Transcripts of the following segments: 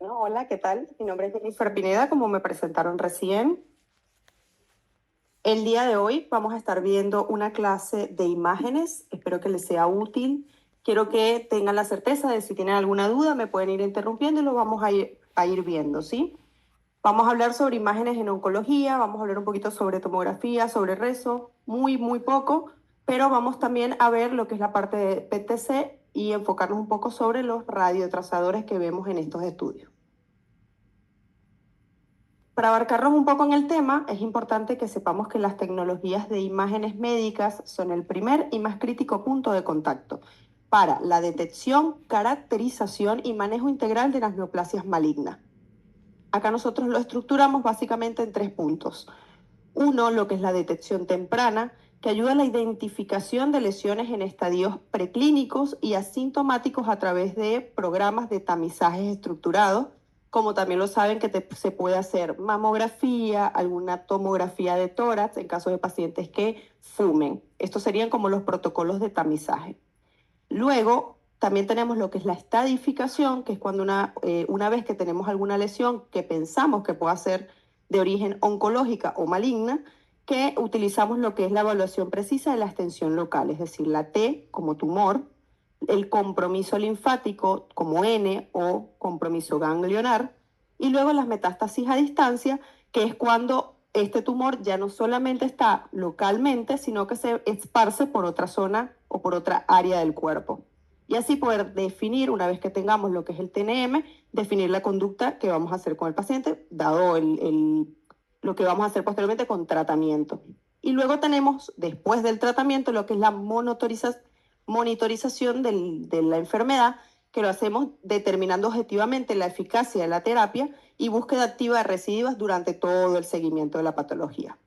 Bueno, hola, ¿qué tal? Mi nombre es Jennifer Pineda, como me presentaron recién. El día de hoy vamos a estar viendo una clase de imágenes. Espero que les sea útil. Quiero que tengan la certeza de si tienen alguna duda, me pueden ir interrumpiendo y lo vamos a ir viendo, ¿sí? Vamos a hablar sobre imágenes en oncología, vamos a hablar un poquito sobre tomografía, sobre rezo, muy poco, pero vamos también a ver lo que es la parte de PTC y enfocarnos un poco sobre los radiotrazadores que vemos en estos estudios. Para abarcarnos un poco en el tema, es importante que sepamos que las tecnologías de imágenes médicas son el primer y más crítico punto de contacto para la detección, caracterización y manejo integral de las neoplasias malignas. Acá nosotros lo estructuramos básicamente en 3 puntos. Uno, lo que es la detección temprana, que ayuda a la identificación de lesiones en estadios preclínicos y asintomáticos a través de programas de tamizajes estructurados, como también lo saben que se puede hacer mamografía, alguna tomografía de tórax en caso de pacientes que fumen. Estos serían como los protocolos de tamizaje. Luego, también tenemos lo que es la estadificación, que es cuando una vez que tenemos alguna lesión que pensamos que pueda ser de origen oncológica o maligna, que utilizamos lo que es la evaluación precisa de la extensión local, es decir, la T como tumor, el compromiso linfático como N o compromiso ganglionar, y luego las metástasis a distancia, que es cuando este tumor ya no solamente está localmente, sino que se esparce por otra zona o por otra área del cuerpo. Y así poder definir, una vez que tengamos lo que es el TNM, definir la conducta que vamos a hacer con el paciente, dado lo que vamos a hacer posteriormente con tratamiento. Y luego tenemos, después del tratamiento, lo que es la monitorización de la enfermedad, que lo hacemos determinando objetivamente la eficacia de la terapia y búsqueda activa de recidivas durante todo el seguimiento de la patología.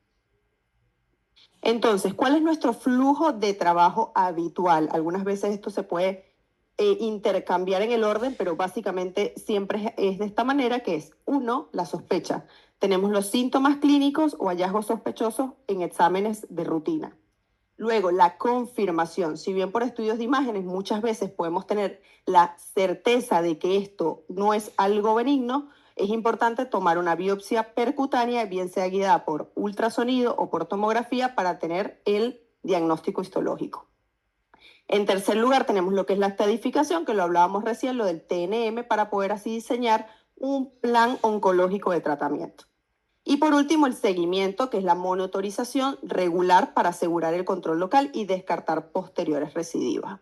Entonces, ¿cuál es nuestro flujo de trabajo habitual? Algunas veces esto se puede intercambiar en el orden, pero básicamente siempre es de esta manera, que es, uno, la sospecha. Tenemos los síntomas clínicos o hallazgos sospechosos en exámenes de rutina. Luego, la confirmación. Si bien por estudios de imágenes muchas veces podemos tener la certeza de que esto no es algo benigno, es importante tomar una biopsia percutánea, bien sea guiada por ultrasonido o por tomografía, para tener el diagnóstico histológico. En tercer lugar, tenemos lo que es la estadificación, que lo hablábamos recién, lo del TNM, para poder así diseñar un plan oncológico de tratamiento. Y por último, el seguimiento, que es la monitorización regular para asegurar el control local y descartar posteriores recidivas.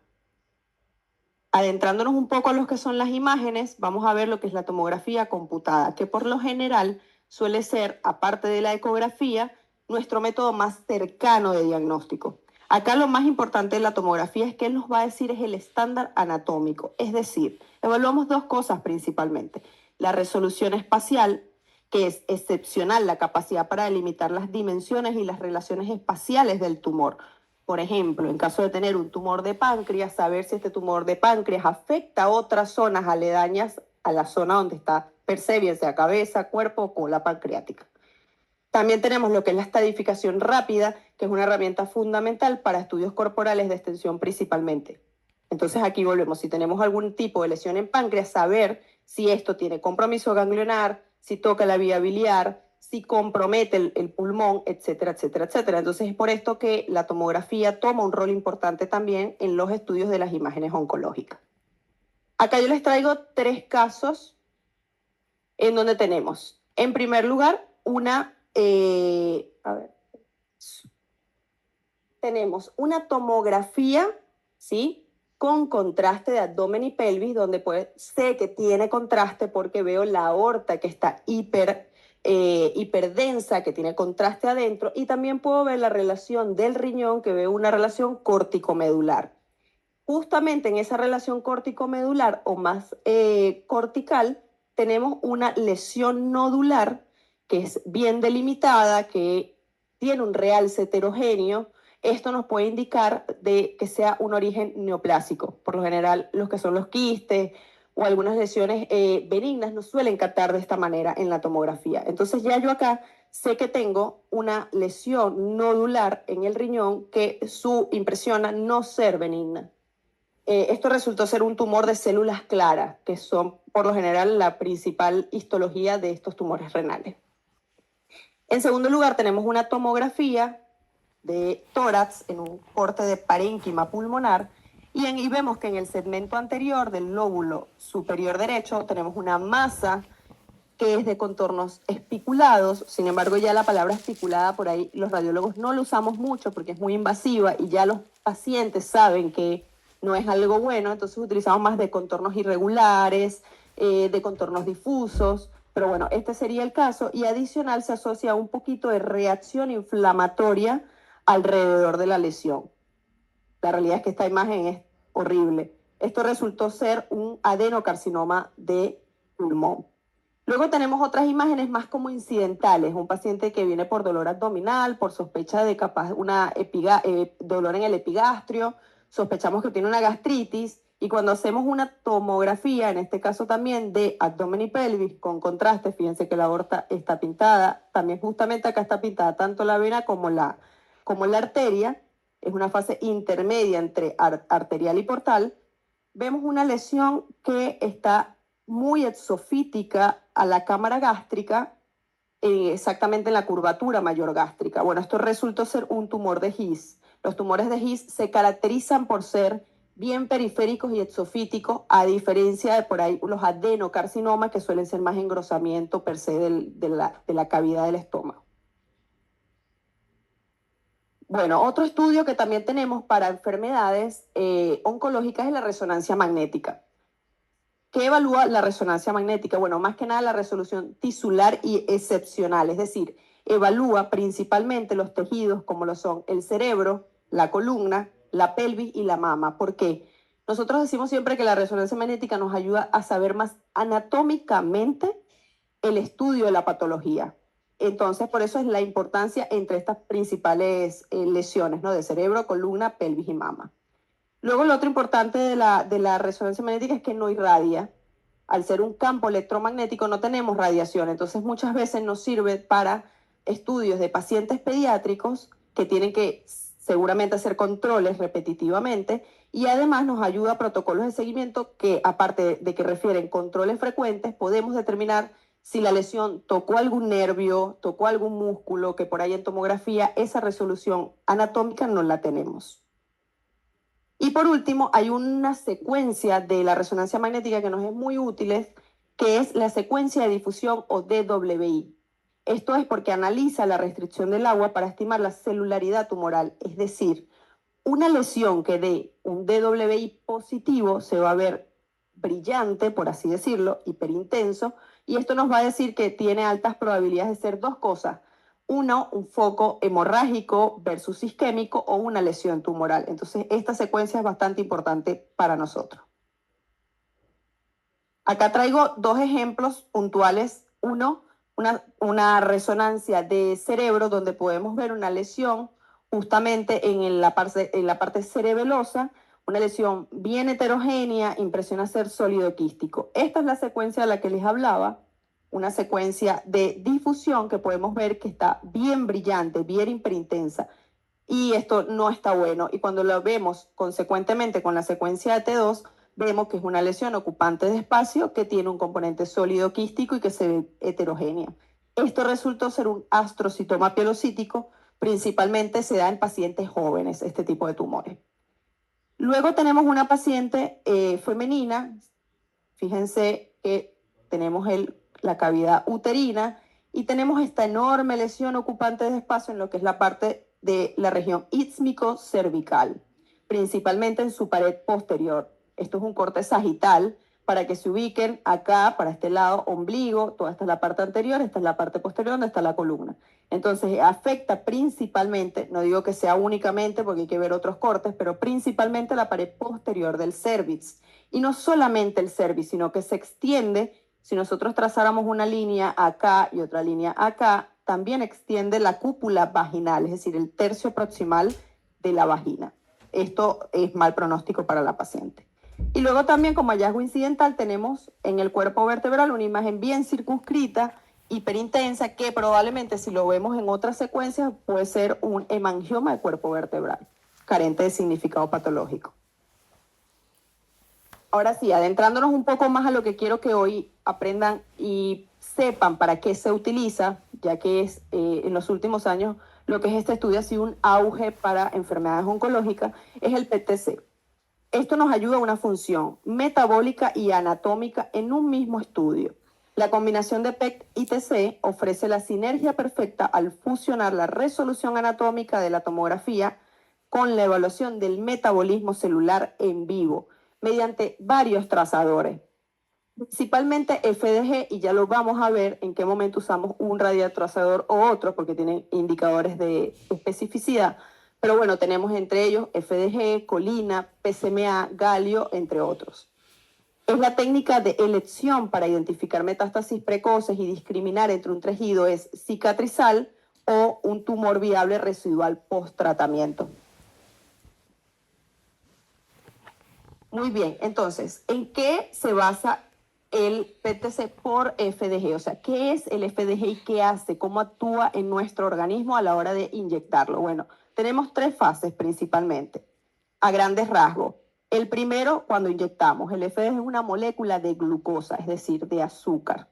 Adentrándonos un poco a lo que son las imágenes, vamos a ver lo que es la tomografía computada, que por lo general suele ser, aparte de la ecografía, nuestro método más cercano de diagnóstico. Acá lo más importante de la tomografía es que él nos va a decir es el estándar anatómico, es decir, evaluamos 2 cosas principalmente: la resolución espacial, que es excepcional, la capacidad para delimitar las dimensiones y las relaciones espaciales del tumor. Por ejemplo, en caso de tener un tumor de páncreas, saber si este tumor de páncreas afecta a otras zonas aledañas a la zona donde está per se, bien sea cabeza, cuerpo o cola pancreática. También tenemos lo que es la estadificación rápida, que es una herramienta fundamental para estudios corporales de extensión principalmente. Entonces aquí volvemos, si tenemos algún tipo de lesión en páncreas, saber si esto tiene compromiso ganglionar, si toca la vía biliar, si compromete el pulmón, etcétera, etcétera, etcétera. Entonces es por esto que la tomografía toma un rol importante también en los estudios de las imágenes oncológicas. Acá yo les traigo 3 casos en donde tenemos, en primer lugar, tenemos una tomografía, ¿sí?, con contraste de abdomen y pelvis, donde sé que tiene contraste porque veo la aorta que está hiperdensa, que tiene contraste adentro, y también puedo ver la relación del riñón, que veo una relación córtico-medular. Justamente en esa relación córtico-medular o más cortical, tenemos una lesión nodular que es bien delimitada, que tiene un realce heterogéneo. Esto nos puede indicar que sea un origen neoplásico. Por lo general, los que son los quistes o algunas lesiones benignas no suelen captar de esta manera en la tomografía. Entonces ya yo acá sé que tengo una lesión nodular en el riñón que impresiona no ser benigna. Esto resultó ser un tumor de células claras, que son por lo general la principal histología de estos tumores renales. En segundo lugar, tenemos una tomografía de tórax en un corte de parénquima pulmonar y ahí vemos que en el segmento anterior del lóbulo superior derecho tenemos una masa que es de contornos espiculados. Sin embargo, ya la palabra espiculada por ahí los radiólogos no lo usamos mucho porque es muy invasiva y ya los pacientes saben que no es algo bueno, entonces utilizamos más de contornos irregulares, de contornos difusos, pero bueno, este sería el caso y adicional se asocia a un poquito de reacción inflamatoria alrededor de la lesión. La realidad es que esta imagen es horrible. Esto resultó ser un adenocarcinoma de pulmón. Luego tenemos otras imágenes más como incidentales, un paciente que viene por dolor abdominal, por sospecha de capaz dolor en el epigastrio, sospechamos que tiene una gastritis y cuando hacemos una tomografía, en este caso también de abdomen y pelvis con contraste, fíjense que la aorta está pintada, también justamente acá está pintada tanto la vena como la arteria, es una fase intermedia entre arterial y portal, vemos una lesión que está muy exofítica a la cámara gástrica, exactamente en la curvatura mayor gástrica. Bueno, esto resultó ser un tumor de His. Los tumores de His se caracterizan por ser bien periféricos y exofíticos, a diferencia de por ahí los adenocarcinomas, que suelen ser más engrosamiento per se de la cavidad del estómago. Bueno, otro estudio que también tenemos para enfermedades oncológicas es la resonancia magnética. ¿Qué evalúa la resonancia magnética? Bueno, más que nada la resolución tisular y excepcional, es decir, evalúa principalmente los tejidos como lo son el cerebro, la columna, la pelvis y la mama. ¿Por qué? Nosotros decimos siempre que la resonancia magnética nos ayuda a saber más anatómicamente el estudio de la patología. Entonces, por eso es la importancia entre estas principales lesiones, ¿no? De cerebro, columna, pelvis y mama. Luego, lo otro importante de la resonancia magnética es que no irradia. Al ser un campo electromagnético no tenemos radiación, entonces muchas veces nos sirve para estudios de pacientes pediátricos que tienen que seguramente hacer controles repetitivamente y además nos ayuda a protocolos de seguimiento que, aparte de que refieren controles frecuentes, podemos determinar si la lesión tocó algún nervio, tocó algún músculo, que por ahí en tomografía esa resolución anatómica no la tenemos. Y por último, hay una secuencia de la resonancia magnética que nos es muy útil, que es la secuencia de difusión o DWI. Esto es porque analiza la restricción del agua para estimar la celularidad tumoral, es decir, una lesión que dé un DWI positivo se va a ver brillante, por así decirlo, hiperintenso, y esto nos va a decir que tiene altas probabilidades de ser dos cosas. Uno, un foco hemorrágico versus isquémico o una lesión tumoral. Entonces, esta secuencia es bastante importante para nosotros. Acá traigo dos ejemplos puntuales. Uno, una resonancia de cerebro donde podemos ver una lesión justamente en la parte cerebelosa, una lesión bien heterogénea, impresiona ser sólido quístico. Esta es la secuencia de la que les hablaba, una secuencia de difusión que podemos ver que está bien brillante, bien hiperintensa, y esto no está bueno. Y cuando lo vemos consecuentemente con la secuencia de T2, vemos que es una lesión ocupante de espacio que tiene un componente sólido quístico y que se ve heterogénea. Esto resultó ser un astrocitoma pielocítico, principalmente se da en pacientes jóvenes, este tipo de tumores. Luego tenemos una paciente femenina, fíjense que tenemos la cavidad uterina y tenemos esta enorme lesión ocupante de espacio en lo que es la parte de la región ísmico-cervical, principalmente en su pared posterior. Esto es un corte sagital para que se ubiquen acá, para este lado, ombligo, toda esta es la parte anterior, esta es la parte posterior donde está la columna. Entonces afecta principalmente, no digo que sea únicamente porque hay que ver otros cortes, pero principalmente la pared posterior del cérvix. Y no solamente el cérvix, sino que se extiende, si nosotros trazáramos una línea acá y otra línea acá, también extiende la cúpula vaginal, es decir, el tercio proximal de la vagina. Esto es mal pronóstico para la paciente. Y luego también como hallazgo incidental tenemos en el cuerpo vertebral una imagen bien circunscrita, hiperintensa, que probablemente si lo vemos en otras secuencias puede ser un hemangioma de cuerpo vertebral, carente de significado patológico. Ahora sí, adentrándonos un poco más a lo que quiero que hoy aprendan y sepan para qué se utiliza, ya que es en los últimos años lo que es este estudio ha sido un auge para enfermedades oncológicas, es el PTC. Esto nos ayuda a una función metabólica y anatómica en un mismo estudio. La combinación de PET y TC ofrece la sinergia perfecta al fusionar la resolución anatómica de la tomografía con la evaluación del metabolismo celular en vivo mediante varios trazadores, principalmente FDG, y ya lo vamos a ver en qué momento usamos un radiotrazador o otro, porque tienen indicadores de especificidad. Pero bueno, tenemos entre ellos FDG, colina, PSMA, galio, entre otros. Es la técnica de elección para identificar metástasis precoces y discriminar entre un tejido es cicatrizal o un tumor viable residual post-tratamiento. Muy bien, entonces, ¿en qué se basa el PTC por FDG? O sea, ¿qué es el FDG y qué hace? ¿Cómo actúa en nuestro organismo a la hora de inyectarlo? Bueno, tenemos tres fases principalmente, a grandes rasgos. El primero, cuando inyectamos, el FDG es una molécula de glucosa, es decir, de azúcar.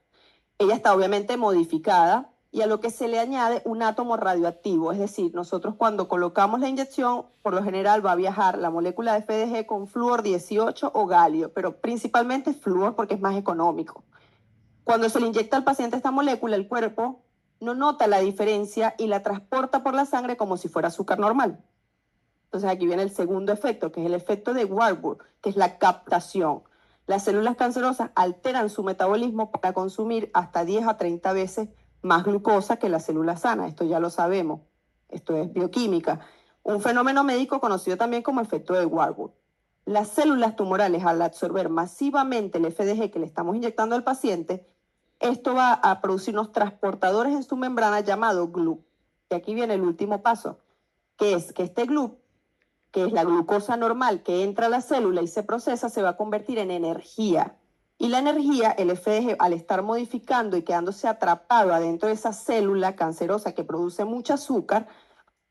Ella está obviamente modificada y a lo que se le añade un átomo radioactivo, es decir, nosotros cuando colocamos la inyección, por lo general va a viajar la molécula de FDG con flúor 18 o galio, pero principalmente flúor porque es más económico. Cuando se le inyecta al paciente esta molécula, el cuerpo no nota la diferencia y la transporta por la sangre como si fuera azúcar normal. Entonces aquí viene el segundo efecto, que es el efecto de Warburg, que es la captación. Las células cancerosas alteran su metabolismo para consumir hasta 10 a 30 veces más glucosa que la célula sana. Esto ya lo sabemos. Esto es bioquímica. Un fenómeno médico conocido también como efecto de Warburg. Las células tumorales, al absorber masivamente el FDG que le estamos inyectando al paciente, esto va a producir unos transportadores en su membrana llamado GLUT. Y aquí viene el último paso, que es que este GLUT, que es la glucosa normal que entra a la célula y se procesa, se va a convertir en energía. Y la energía, el FDG, al estar modificando y quedándose atrapado adentro de esa célula cancerosa que produce mucho azúcar,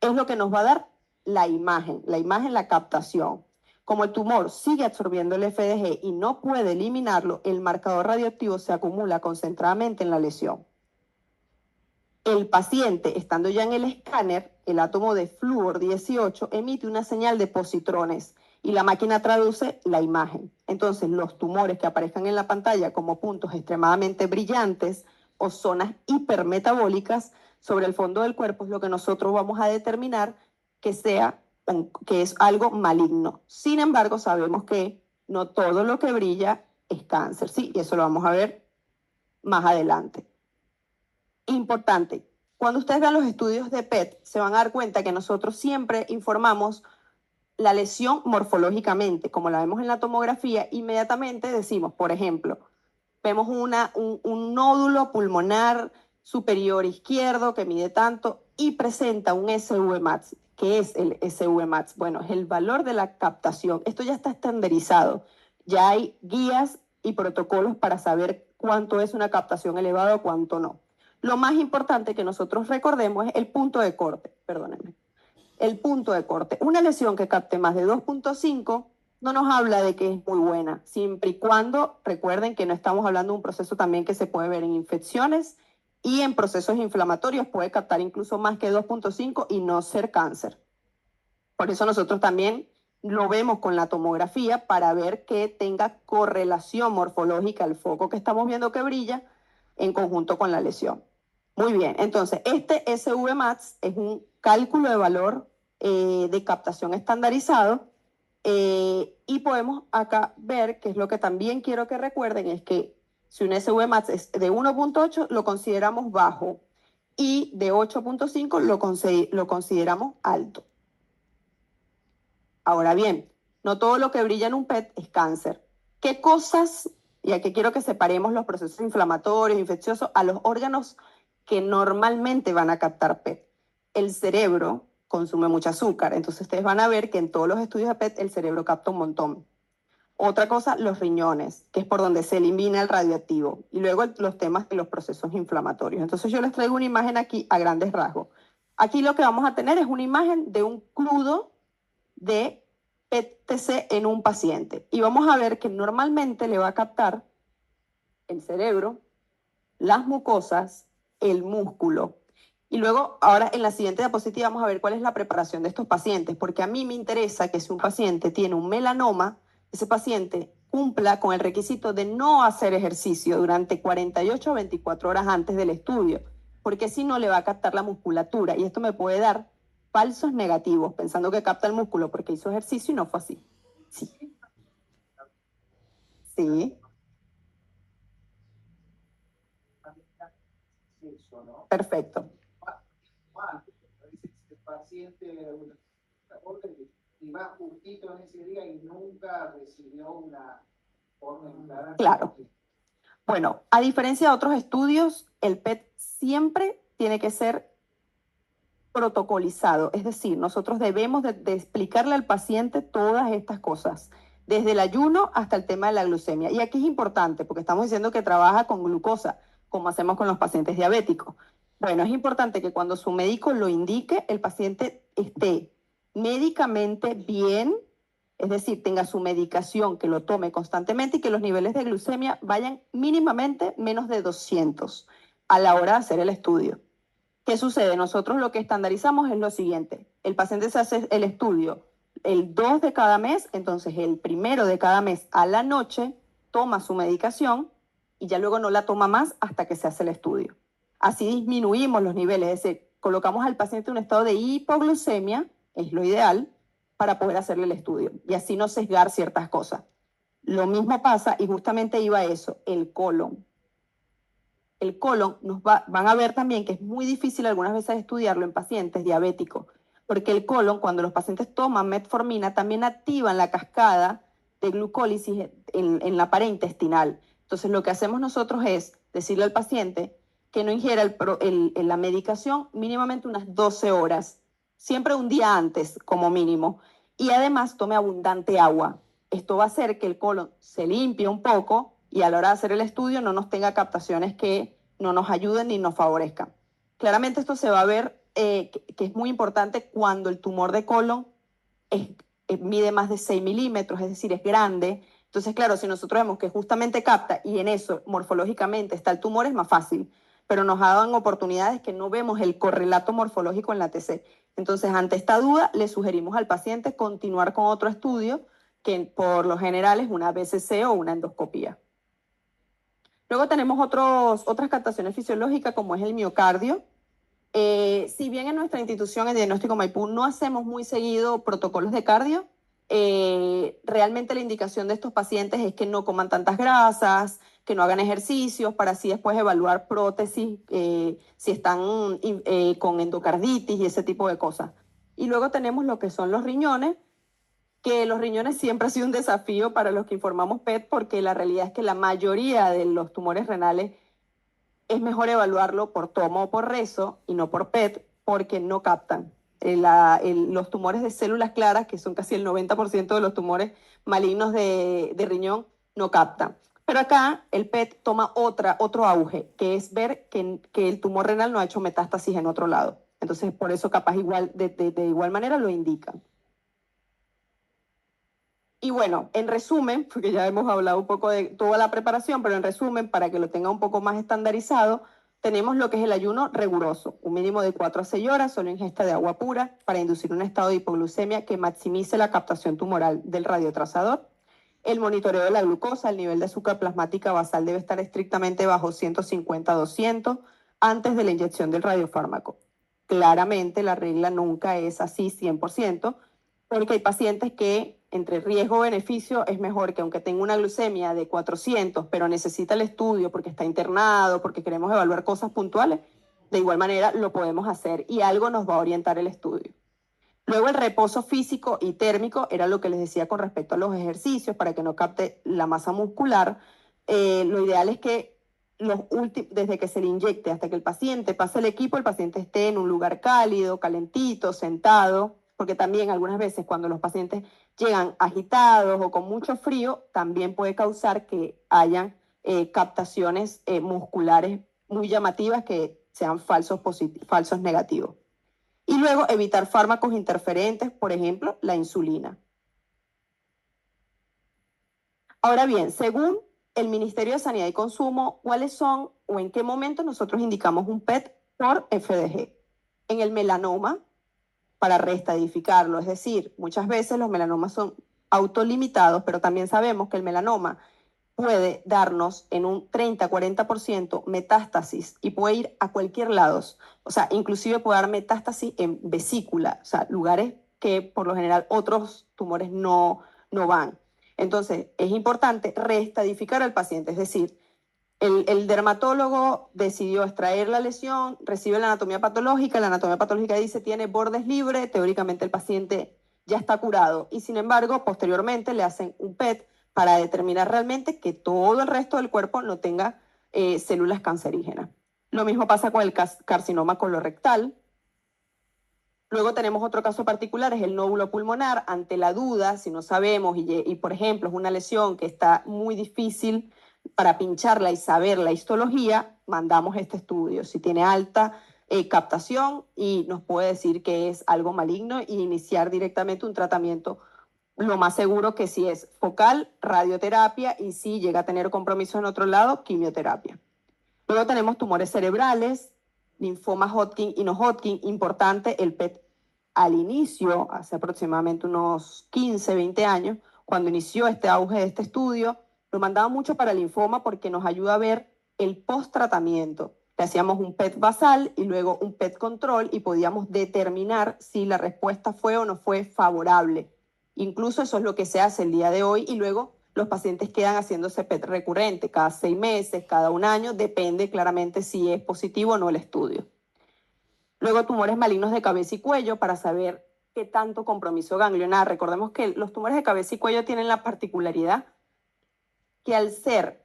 es lo que nos va a dar la imagen, la captación. Como el tumor sigue absorbiendo el FDG y no puede eliminarlo, el marcador radioactivo se acumula concentradamente en la lesión. El paciente, estando ya en el escáner, el átomo de flúor 18 emite una señal de positrones y la máquina traduce la imagen. Entonces, los tumores que aparezcan en la pantalla como puntos extremadamente brillantes o zonas hipermetabólicas sobre el fondo del cuerpo es lo que nosotros vamos a determinar que es algo maligno. Sin embargo, sabemos que no todo lo que brilla es cáncer, ¿sí? Y eso lo vamos a ver más adelante. Importante, cuando ustedes vean los estudios de PET, se van a dar cuenta que nosotros siempre informamos la lesión morfológicamente, como la vemos en la tomografía, inmediatamente decimos, por ejemplo, vemos un nódulo pulmonar superior izquierdo que mide tanto y presenta un SVMAX. ¿Qué es el SVMAX? Bueno, es el valor de la captación. Esto ya está estandarizado. Ya hay guías y protocolos para saber cuánto es una captación elevada o cuánto no. Lo más importante que nosotros recordemos es el punto de corte, perdónenme. El punto de corte. Una lesión que capte más de 2.5 no nos habla de que es muy buena, siempre y cuando recuerden que no estamos hablando de un proceso también que se puede ver en infecciones y en procesos inflamatorios, puede captar incluso más que 2.5 y no ser cáncer. Por eso nosotros también lo vemos con la tomografía para ver que tenga correlación morfológica el foco que estamos viendo que brilla en conjunto con la lesión. Muy bien, entonces este SVMAX es un cálculo de valor de captación estandarizado y podemos acá ver, que es lo que también quiero que recuerden, es que si un SVMAX es de 1.8 lo consideramos bajo y de 8.5 lo consideramos alto. Ahora bien, no todo lo que brilla en un PET es cáncer. ¿Qué cosas, y aquí quiero que separemos los procesos inflamatorios, infecciosos, a los órganos que normalmente van a captar PET? El cerebro consume mucho azúcar, entonces ustedes van a ver que en todos los estudios de PET el cerebro capta un montón. Otra cosa, los riñones, que es por donde se elimina el radioactivo. Y luego los temas de los procesos inflamatorios. Entonces yo les traigo una imagen aquí a grandes rasgos. Aquí lo que vamos a tener es una imagen de un crudo de PET-TC en un paciente. Y vamos a ver que normalmente le va a captar el cerebro, las mucosas, el músculo. Y luego, ahora en la siguiente diapositiva vamos a ver cuál es la preparación de estos pacientes, porque a mí me interesa que si un paciente tiene un melanoma, ese paciente cumpla con el requisito de no hacer ejercicio durante 48 o 24 horas antes del estudio, porque si no le va a captar la musculatura y esto me puede dar falsos negativos, pensando que capta el músculo porque hizo ejercicio y no fue así. Sí. Sí. Perfecto. El paciente iba justito en ese día y nunca recibió una orden clara. Claro. Bueno, a diferencia de otros estudios, el PET siempre tiene que ser protocolizado, es decir, nosotros debemos de explicarle al paciente todas estas cosas, desde el ayuno hasta el tema de la glucemia. Y aquí es importante, porque estamos diciendo que trabaja con glucosa, como hacemos con los pacientes diabéticos. Bueno, es importante que cuando su médico lo indique, el paciente esté médicamente bien, es decir, tenga su medicación, que lo tome constantemente y que los niveles de glucemia vayan mínimamente menos de 200 a la hora de hacer el estudio. ¿Qué sucede? Nosotros lo que estandarizamos es lo siguiente. El paciente se hace el estudio el 2 de cada mes, entonces el 1 de cada mes a la noche toma su medicación y ya luego no la toma más hasta que se hace el estudio. Así disminuimos los niveles, es decir, colocamos al paciente en un estado de hipoglucemia, es lo ideal, para poder hacerle el estudio y así no sesgar ciertas cosas. Lo mismo pasa, y justamente iba a eso, el colon. El colon van a ver también que es muy difícil algunas veces estudiarlo en pacientes diabéticos, porque el colon, cuando los pacientes toman metformina, también activan la cascada de glucólisis en la pared intestinal. Entonces, lo que hacemos nosotros es decirle al paciente que no ingiera la medicación mínimamente unas 12 horas, siempre un día antes como mínimo, y además tome abundante agua. Esto va a hacer que el colon se limpie un poco y a la hora de hacer el estudio no nos tenga captaciones que no nos ayuden ni nos favorezcan. Claramente esto se va a ver que es muy importante cuando el tumor de colon mide más de 6 milímetros, es decir, es grande. Entonces, claro, si nosotros vemos que justamente capta y en eso morfológicamente está el tumor, es más fácil. Pero nos ha dado oportunidades que no vemos el correlato morfológico en la TC. Entonces, ante esta duda, le sugerimos al paciente continuar con otro estudio que por lo general es una BCC o una endoscopía. Luego tenemos otras captaciones fisiológicas como es el miocardio. Si bien en nuestra institución, en Diagnóstico Maipú, no hacemos muy seguido protocolos de cardio, realmente la indicación de estos pacientes es que no coman tantas grasas, que no hagan ejercicios, para así después evaluar prótesis, si están con endocarditis y ese tipo de cosas. Y luego tenemos lo que son los riñones, que los riñones siempre ha sido un desafío para los que informamos PET, porque la realidad es que la mayoría de los tumores renales es mejor evaluarlo por tomo o por rezo y no por PET, porque no captan. Los tumores de células claras, que son casi el 90% de los tumores malignos de riñón, no captan. Pero acá el PET toma otro auge, que es ver que el tumor renal no ha hecho metástasis en otro lado. Entonces, por eso capaz de igual manera lo indican. Y bueno, en resumen, porque ya hemos hablado un poco de toda la preparación, pero en resumen, para que lo tenga un poco más estandarizado, tenemos lo que es el ayuno riguroso, un mínimo de 4 a 6 horas, solo ingesta de agua pura para inducir un estado de hipoglucemia que maximice la captación tumoral del radiotrazador. El monitoreo de la glucosa, el nivel de azúcar plasmática basal debe estar estrictamente bajo 150-200 antes de la inyección del radiofármaco. Claramente la regla nunca es así 100%, porque hay pacientes que entre riesgo-beneficio es mejor que aunque tenga una glucemia de 400, pero necesita el estudio porque está internado, porque queremos evaluar cosas puntuales, de igual manera lo podemos hacer y algo nos va a orientar el estudio. Luego el reposo físico y térmico era lo que les decía con respecto a los ejercicios para que no capte la masa muscular. Lo ideal es que desde que se le inyecte hasta que el paciente pase el equipo, el paciente esté en un lugar cálido, calentito, sentado, porque también algunas veces cuando los pacientes llegan agitados o con mucho frío, también puede causar que hayan captaciones musculares muy llamativas que sean falsos negativos. Y luego evitar fármacos interferentes, por ejemplo, la insulina. Ahora bien, según el Ministerio de Sanidad y Consumo, ¿cuáles son o en qué momento nosotros indicamos un PET por FDG? En el melanoma, para reestadificarlo, es decir, muchas veces los melanomas son autolimitados, pero también sabemos que el melanoma puede darnos en un 30-40% metástasis y puede ir a cualquier lado. O sea, inclusive puede dar metástasis en vesícula, o sea, lugares que por lo general otros tumores no van. Entonces, es importante reestadificar al paciente, es decir, el dermatólogo decidió extraer la lesión, recibe la anatomía patológica dice tiene bordes libres, teóricamente el paciente ya está curado y sin embargo posteriormente le hacen un PET para determinar realmente que todo el resto del cuerpo no tenga células cancerígenas. Lo mismo pasa con el carcinoma colorectal. Luego tenemos otro caso particular, es el nódulo pulmonar. Ante la duda, si no sabemos y por ejemplo es una lesión que está muy difícil para pincharla y saber la histología, mandamos este estudio. Si tiene alta captación y nos puede decir que es algo maligno y iniciar directamente un tratamiento, lo más seguro que si es focal, radioterapia y si llega a tener compromiso en otro lado, quimioterapia. Luego tenemos tumores cerebrales, linfoma Hodgkin y no Hodgkin. Importante el PET al inicio, hace aproximadamente unos 15, 20 años, cuando inició este auge de este estudio, lo mandaba mucho para linfoma porque nos ayuda a ver el post-tratamiento. Le hacíamos un PET basal y luego un PET control y podíamos determinar si la respuesta fue o no fue favorable. Incluso eso es lo que se hace el día de hoy y luego los pacientes quedan haciéndose PET recurrente cada 6 meses, cada un año, depende claramente si es positivo o no el estudio. Luego tumores malignos de cabeza y cuello para saber qué tanto compromiso ganglionar. Recordemos que los tumores de cabeza y cuello tienen la particularidad que al ser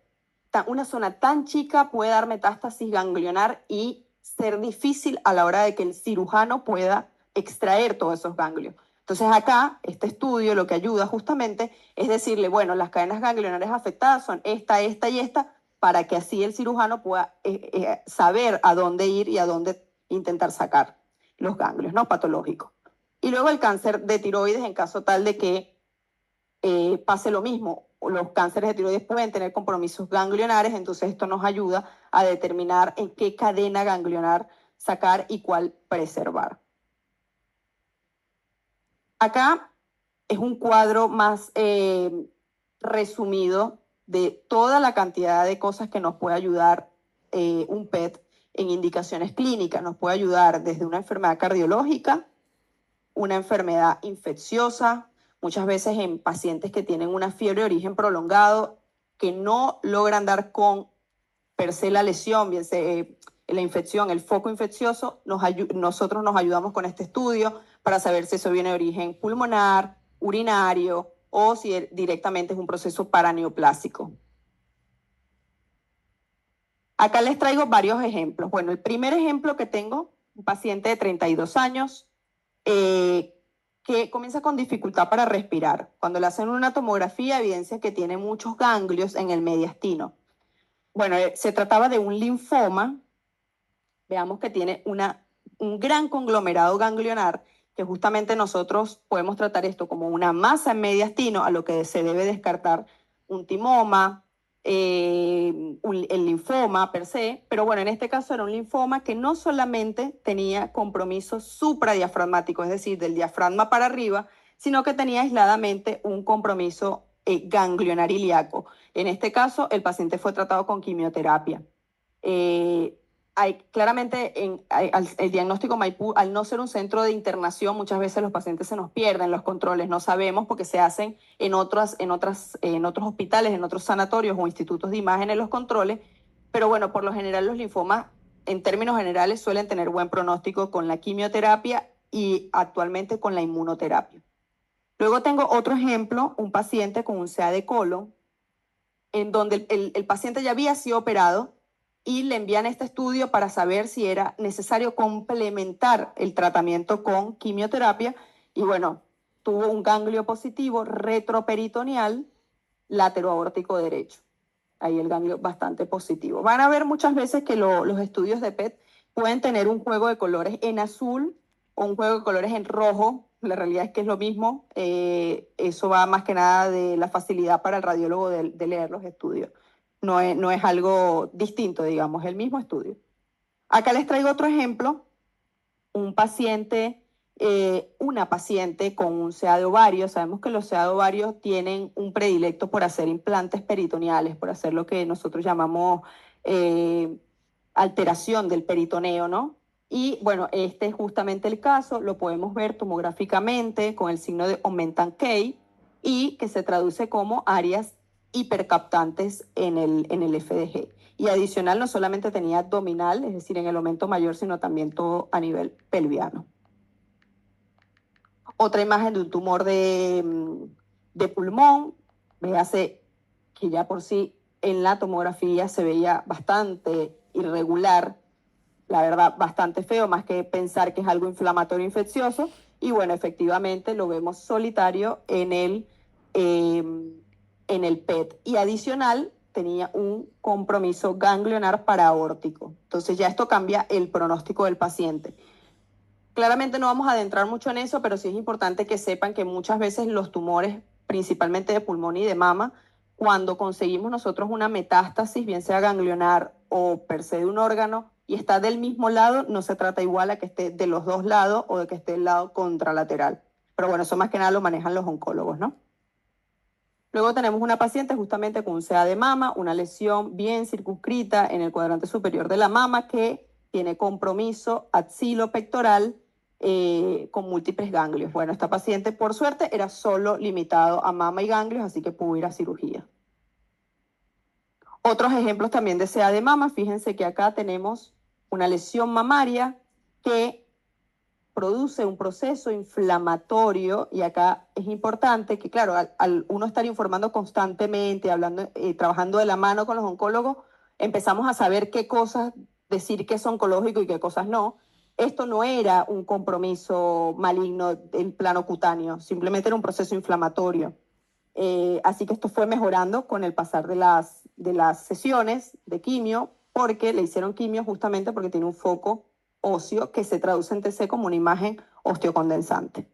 una zona tan chica puede dar metástasis ganglionar y ser difícil a la hora de que el cirujano pueda extraer todos esos ganglios. Entonces acá, este estudio lo que ayuda justamente es decirle, bueno, las cadenas ganglionares afectadas son esta, esta y esta, para que así el cirujano pueda saber a dónde ir y a dónde intentar sacar los ganglios, ¿no? Patológicos. Y luego el cáncer de tiroides en caso tal de que pase lo mismo. Los cánceres de tiroides pueden tener compromisos ganglionares, entonces esto nos ayuda a determinar en qué cadena ganglionar sacar y cuál preservar. Acá es un cuadro más resumido de toda la cantidad de cosas que nos puede ayudar un PET en indicaciones clínicas. Nos puede ayudar desde una enfermedad cardiológica, una enfermedad infecciosa, muchas veces en pacientes que tienen una fiebre de origen prolongado, que no logran dar con per se la lesión, bien sea la infección, el foco infeccioso, nosotros nos ayudamos con este estudio para saber si eso viene de origen pulmonar, urinario o si directamente es un proceso paraneoplásico. Acá les traigo varios ejemplos. Bueno, el primer ejemplo que tengo, un paciente de 32 años, que comienza con dificultad para respirar. Cuando le hacen una tomografía, evidencia que tiene muchos ganglios en el mediastino. Bueno, se trataba de un linfoma. Veamos que tiene un gran conglomerado ganglionar, que justamente nosotros podemos tratar esto como una masa en mediastino, a lo que se debe descartar un timoma, el linfoma per se, pero bueno, en este caso era un linfoma que no solamente tenía compromiso supradiafragmático, es decir, del diafragma para arriba, sino que tenía aisladamente un compromiso ganglionar ilíaco. En este caso, el paciente fue tratado con quimioterapia. Claramente el diagnóstico Maipú, al no ser un centro de internación, muchas veces los pacientes se nos pierden los controles, no sabemos porque se hacen en otros hospitales, en otros sanatorios o institutos de imágenes los controles, pero bueno, por lo general los linfomas en términos generales suelen tener buen pronóstico con la quimioterapia y actualmente con la inmunoterapia. Luego tengo otro ejemplo, un paciente con un CA de colon, en donde el paciente ya había sido operado, y le envían este estudio para saber si era necesario complementar el tratamiento con quimioterapia y bueno, tuvo un ganglio positivo retroperitoneal lateroaórtico derecho. Ahí el ganglio bastante positivo. Van a ver muchas veces que los estudios de PET pueden tener un juego de colores en azul o un juego de colores en rojo, la realidad es que es lo mismo. Eso va más que nada de la facilidad para el radiólogo de leer los estudios. No es algo distinto, digamos, el mismo estudio. Acá les traigo otro ejemplo, un paciente, una paciente con un CA de ovario. Sabemos que los CA de ovario tienen un predilecto por hacer implantes peritoneales, por hacer lo que nosotros llamamos alteración del peritoneo, ¿no? Y bueno, este es justamente el caso, lo podemos ver tomográficamente con el signo de Omentan K y que se traduce como áreas hipercaptantes en el FDG. Y adicional no solamente tenía abdominal, es decir, en el aumento mayor, sino también todo a nivel pelviano. Otra imagen de un tumor de pulmón, véase que ya por sí en la tomografía se veía bastante irregular, la verdad bastante feo, más que pensar que es algo inflamatorio infeccioso. Y bueno, efectivamente lo vemos solitario en el PET. Y adicional tenía un compromiso ganglionar paraórtico. Entonces ya esto cambia el pronóstico del paciente. Claramente no vamos a adentrar mucho en eso, pero sí es importante que sepan que muchas veces los tumores, principalmente de pulmón y de mama, cuando conseguimos nosotros una metástasis, bien sea ganglionar o per se de un órgano, y está del mismo lado, no se trata igual a que esté de los dos lados o de que esté del lado contralateral. Pero bueno, eso más que nada lo manejan los oncólogos, ¿no? Luego tenemos una paciente justamente con un CA de mama, una lesión bien circunscrita en el cuadrante superior de la mama que tiene compromiso axilopectoral con múltiples ganglios. Bueno, esta paciente por suerte era solo limitado a mama y ganglios, así que pudo ir a cirugía. Otros ejemplos también de CA de mama, fíjense que acá tenemos una lesión mamaria que produce un proceso inflamatorio, y acá es importante que, claro, al uno estar informando constantemente, hablando, trabajando de la mano con los oncólogos, empezamos a saber qué cosas decir que es oncológico y qué cosas no. Esto no era un compromiso maligno del plano cutáneo, simplemente era un proceso inflamatorio. Así que esto fue mejorando con el pasar de las sesiones de quimio, porque le hicieron quimio justamente porque tiene un foco óseo que se traduce en TC como una imagen osteocondensante.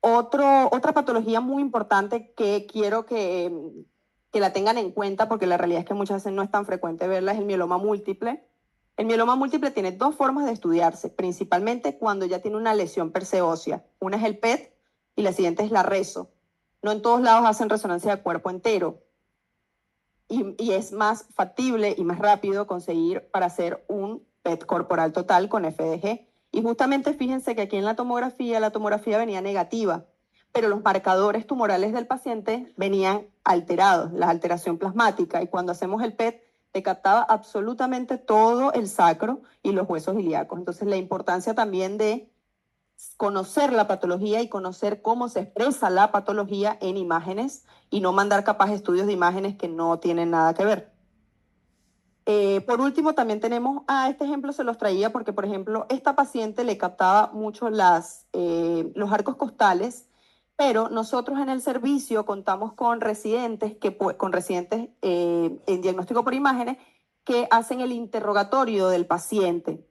Otra patología muy importante que quiero que la tengan en cuenta, porque la realidad es que muchas veces no es tan frecuente verla, es el mieloma múltiple. El mieloma múltiple tiene dos formas de estudiarse, principalmente cuando ya tiene una lesión per se ósea. Una es el PET y la siguiente es la reso. No en todos lados hacen resonancia de cuerpo entero. Y es más factible y más rápido conseguir para hacer un PET corporal total con FDG. Y justamente fíjense que aquí en la tomografía venía negativa, pero los marcadores tumorales del paciente venían alterados, la alteración plasmática, y cuando hacemos el PET te captaba absolutamente todo el sacro y los huesos ilíacos. Entonces la importancia también de conocer la patología y conocer cómo se expresa la patología en imágenes y no mandar capaz estudios de imágenes que no tienen nada que ver. Por último, también tenemos, este ejemplo se los traía porque, por ejemplo, esta paciente le captaba mucho los arcos costales, pero nosotros en el servicio contamos con residentes, en diagnóstico por imágenes que hacen el interrogatorio del paciente.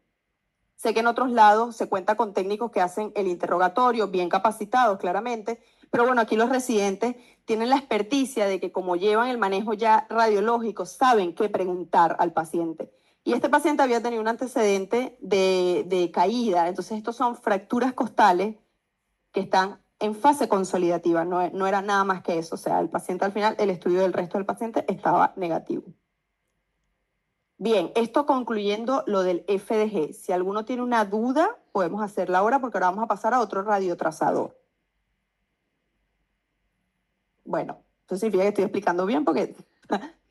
Sé que en otros lados se cuenta con técnicos que hacen el interrogatorio, bien capacitados claramente, pero bueno, aquí los residentes tienen la experticia de que como llevan el manejo ya radiológico, saben qué preguntar al paciente. Y este paciente había tenido un antecedente de caída, entonces estos son fracturas costales que están en fase consolidativa, no era nada más que eso, o sea, el paciente al final, el estudio del resto del paciente estaba negativo. Bien, esto concluyendo lo del FDG. Si alguno tiene una duda, podemos hacerla ahora porque ahora vamos a pasar a otro radiotrazador. Bueno, eso significa que estoy explicando bien porque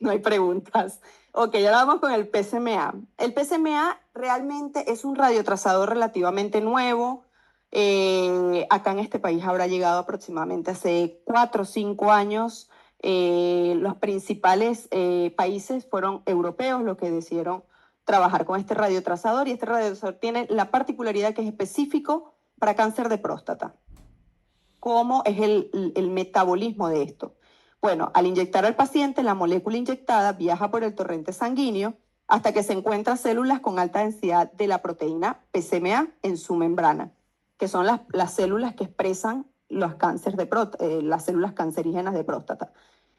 no hay preguntas. Ok, ahora vamos con el PSMA. El PSMA realmente es un radiotrazador relativamente nuevo. Acá en este país habrá llegado aproximadamente hace 4 o 5 años. Los principales países fueron europeos los que decidieron trabajar con este radiotrazador, y este radiotrazador tiene la particularidad que es específico para cáncer de próstata. ¿Cómo es el metabolismo de esto? Bueno, al inyectar al paciente, la molécula inyectada viaja por el torrente sanguíneo hasta que se encuentran células con alta densidad de la proteína PSMA en su membrana, que son las células que expresan los cánceres las células cancerígenas de próstata.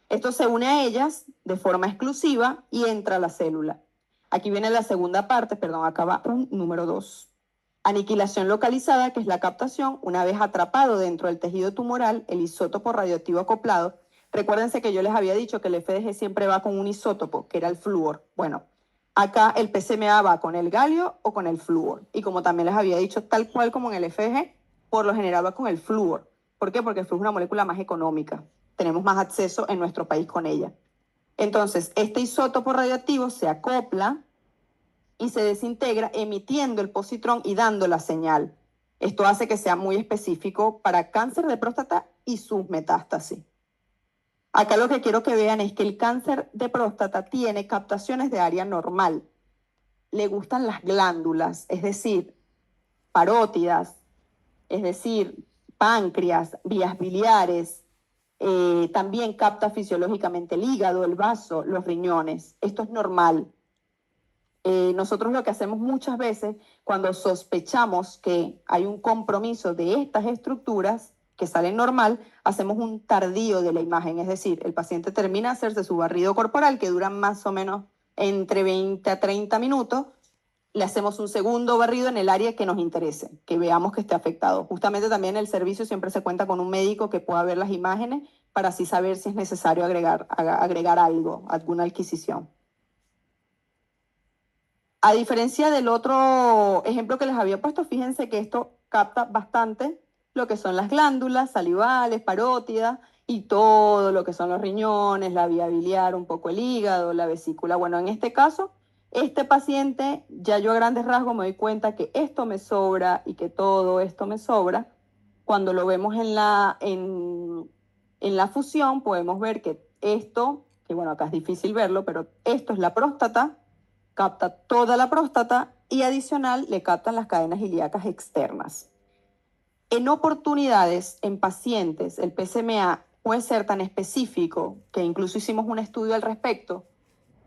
Esto se une a ellas de forma exclusiva y entra a la célula. Aquí viene la segunda parte, perdón, acá va un número 2. Aniquilación localizada, que es la captación, una vez atrapado dentro del tejido tumoral, el isótopo radioactivo acoplado. Recuérdense que yo les había dicho que el FDG siempre va con un isótopo, que era el flúor. Bueno, acá el PSMA va con el galio o con el flúor. Y como también les había dicho, tal cual como en el FDG, por lo general va con el flúor. ¿Por qué? Porque el flúor es una molécula más económica. Tenemos más acceso en nuestro país con ella. Entonces, este isótopo radioactivo se acopla y se desintegra emitiendo el positrón y dando la señal. Esto hace que sea muy específico para cáncer de próstata y sus metástasis. Acá lo que quiero que vean es que el cáncer de próstata tiene captaciones de área normal. Le gustan las glándulas, es decir, parótidas, es decir, páncreas, vías biliares. También capta fisiológicamente el hígado, el vaso, los riñones. Esto es normal. Nosotros lo que hacemos muchas veces cuando sospechamos que hay un compromiso de estas estructuras que salen normal, hacemos un tardío de la imagen, es decir, el paciente termina de hacerse su barrido corporal que dura más o menos entre 20 a 30 minutos, le hacemos un segundo barrido en el área que nos interese, que veamos que esté afectado. Justamente también en el servicio siempre se cuenta con un médico que pueda ver las imágenes para así saber si es necesario agregar algo, alguna adquisición. A diferencia del otro ejemplo que les había puesto, fíjense que esto capta bastante lo que son las glándulas salivales, parótidas y todo lo que son los riñones, la vía biliar, un poco el hígado, la vesícula. Bueno, en este caso, este paciente, ya yo a grandes rasgos me doy cuenta que esto me sobra y que todo esto me sobra. Cuando lo vemos en la fusión, podemos ver que esto, que bueno, acá es difícil verlo, pero esto es la próstata, capta toda la próstata y adicional le captan las cadenas ilíacas externas. En oportunidades, en pacientes, el PSMA puede ser tan específico que incluso hicimos un estudio al respecto.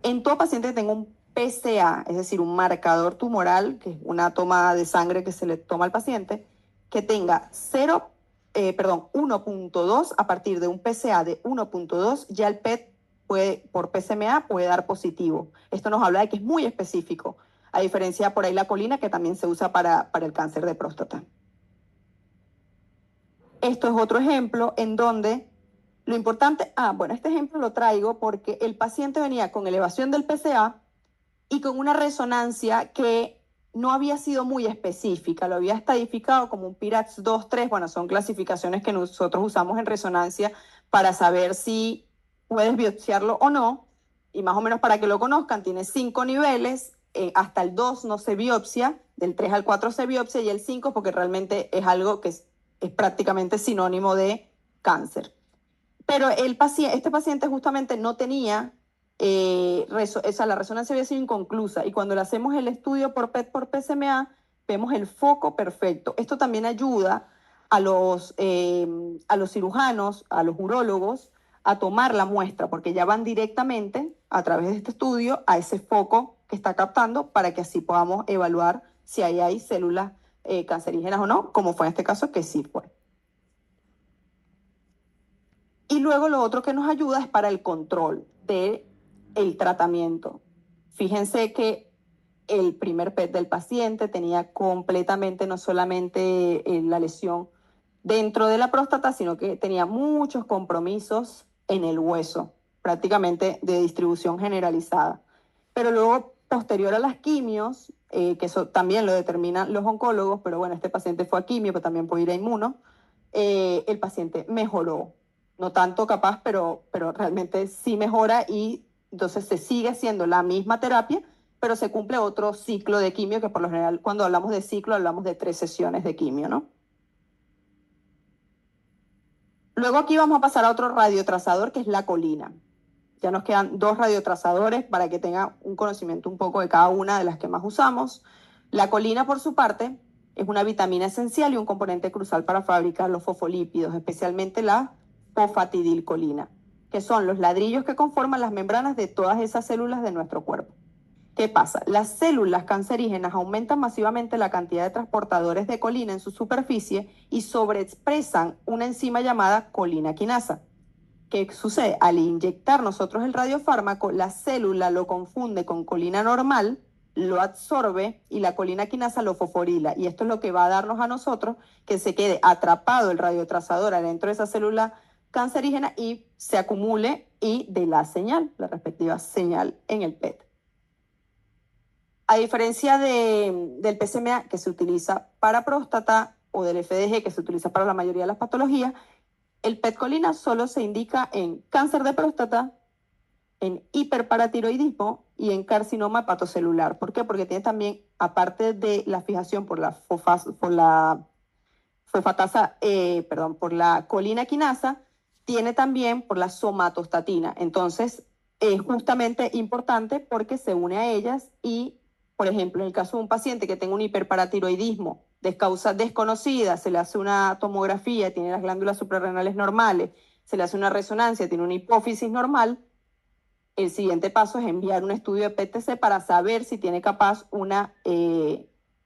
En todo paciente que tenga un PSA, es decir, un marcador tumoral, que es una toma de sangre que se le toma al paciente, que tenga 1.2, a partir de un PSA de 1.2, ya el PET por PSMA puede dar positivo. Esto nos habla de que es muy específico, a diferencia por ahí la colina, que también se usa para el cáncer de próstata. Esto es otro ejemplo en donde lo importante, bueno, este ejemplo lo traigo porque el paciente venía con elevación del PSA y con una resonancia que no había sido muy específica, lo había estadificado como un PIRAX 2-3, bueno, son clasificaciones que nosotros usamos en resonancia para saber si puedes biopsiarlo o no, y más o menos para que lo conozcan, tiene 5 niveles, hasta el 2 no se biopsia, del 3 al 4 se biopsia y el 5 porque realmente es algo que es prácticamente sinónimo de cáncer. Pero este paciente justamente no tenía, la resonancia había sido inconclusa y cuando le hacemos el estudio por PET por PSMA, vemos el foco perfecto. Esto también ayuda a los cirujanos, a los urólogos, a tomar la muestra, porque ya van directamente a través de este estudio a ese foco que está captando para que así podamos evaluar si ahí hay células cancerígenas o no, como fue en este caso que sí fue. Y luego lo otro que nos ayuda es para el control del tratamiento. Fíjense que el primer PET del paciente tenía completamente no solamente la lesión dentro de la próstata, sino que tenía muchos compromisos en el hueso, prácticamente de distribución generalizada. Pero luego, posterior a las quimios, que eso también lo determinan los oncólogos, pero bueno, este paciente fue a quimio, pero también puede ir a inmuno, el paciente mejoró. No tanto capaz, pero realmente sí mejora y entonces se sigue haciendo la misma terapia, pero se cumple otro ciclo de quimio, que por lo general cuando hablamos de ciclo hablamos de 3 sesiones de quimio, ¿no? Luego aquí vamos a pasar a otro radiotrazador que es la colina. Ya nos quedan 2 radiotrazadores para que tengan un conocimiento un poco de cada una de las que más usamos. La colina, por su parte, es una vitamina esencial y un componente crucial para fabricar los fosfolípidos, especialmente la fosfatidilcolina, que son los ladrillos que conforman las membranas de todas esas células de nuestro cuerpo. ¿Qué pasa? Las células cancerígenas aumentan masivamente la cantidad de transportadores de colina en su superficie y sobreexpresan una enzima llamada colina quinasa. ¿Qué sucede? Al inyectar nosotros el radiofármaco, la célula lo confunde con colina normal, lo absorbe y la colina quinasa lo fosforila. Y esto es lo que va a darnos a nosotros que se quede atrapado el radiotrazador adentro de esa célula cancerígena y se acumule y dé la señal, la respectiva señal en el PET. A diferencia del PSMA que se utiliza para próstata o del FDG que se utiliza para la mayoría de las patologías, el PET colina solo se indica en cáncer de próstata, en hiperparatiroidismo y en carcinoma hepatocelular. ¿Por qué? Porque tiene también, aparte de la fijación por la por la colina quinasa, tiene también por la somatostatina. Entonces, es justamente importante porque se une a ellas y, por ejemplo, en el caso de un paciente que tenga un hiperparatiroidismo de causa desconocida, se le hace una tomografía, tiene las glándulas suprarrenales normales, se le hace una resonancia, tiene una hipófisis normal, el siguiente paso es enviar un estudio de PTC para saber si tiene capaz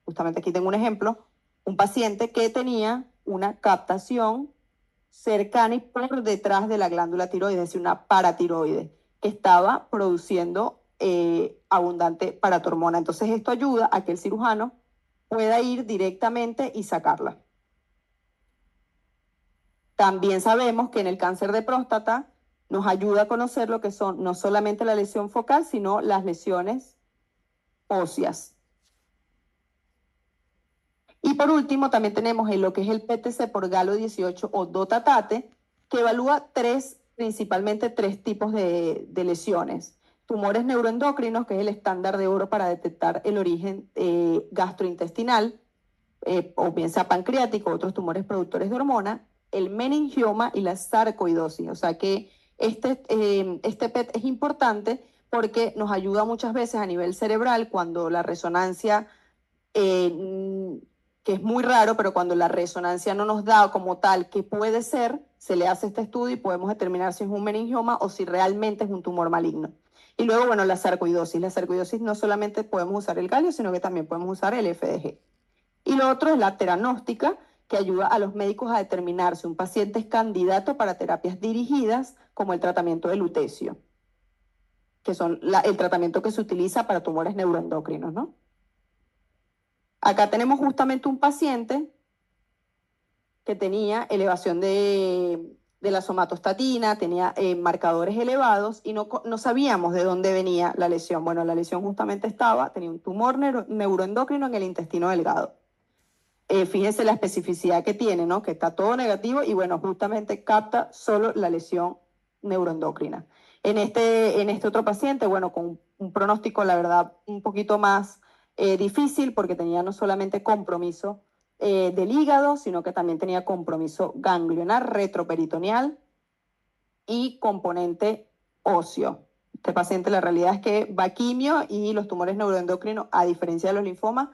justamente aquí tengo un ejemplo, un paciente que tenía una captación cercana y por detrás de la glándula tiroides, es decir, una paratiroide, que estaba produciendo abundante paratormona. Entonces esto ayuda a que el cirujano pueda ir directamente y sacarla. También sabemos que en el cáncer de próstata nos ayuda a conocer lo que son no solamente la lesión focal, sino las lesiones óseas. Y por último, también tenemos lo que es el PTC por Galo 18 o DOTATATE, que evalúa principalmente tres tipos de lesiones. Tumores neuroendocrinos, que es el estándar de oro para detectar el origen gastrointestinal, o bien sea pancreático, otros tumores productores de hormona, el meningioma y la sarcoidosis. O sea que este PET es importante porque nos ayuda muchas veces a nivel cerebral cuando la resonancia, que es muy raro, pero cuando la resonancia no nos da como tal que puede ser, se le hace este estudio y podemos determinar si es un meningioma o si realmente es un tumor maligno. Y luego, bueno, la sarcoidosis. La sarcoidosis no solamente podemos usar el galio, sino que también podemos usar el FDG. Y lo otro es la teranóstica, que ayuda a los médicos a determinar si un paciente es candidato para terapias dirigidas, como el tratamiento de lutecio, que son el tratamiento que se utiliza para tumores neuroendocrinos, ¿no? Acá tenemos justamente un paciente que tenía elevación de la somatostatina, tenía marcadores elevados y no sabíamos de dónde venía la lesión. Bueno, la lesión justamente tenía un tumor neuroendocrino en el intestino delgado. Fíjense la especificidad que tiene, ¿no? Que está todo negativo y bueno, justamente capta solo la lesión neuroendocrina. En este otro paciente, bueno, con un pronóstico, la verdad, un poquito más difícil porque tenía no solamente compromiso del hígado, sino que también tenía compromiso ganglionar, retroperitoneal y componente óseo. Este paciente la realidad es que va a quimio y los tumores neuroendocrinos, a diferencia de los linfomas,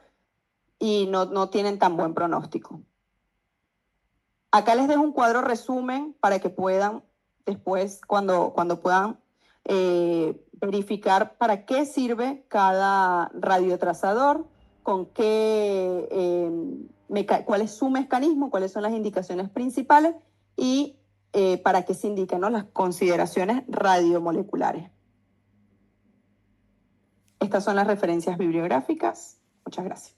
y no tienen tan buen pronóstico. Acá les dejo un cuadro resumen para que puedan después, cuando puedan verificar para qué sirve cada radiotrazador, con cuál es su mecanismo, cuáles son las indicaciones principales y para qué se indican, ¿no?, las consideraciones radiomoleculares. Estas son las referencias bibliográficas. Muchas gracias.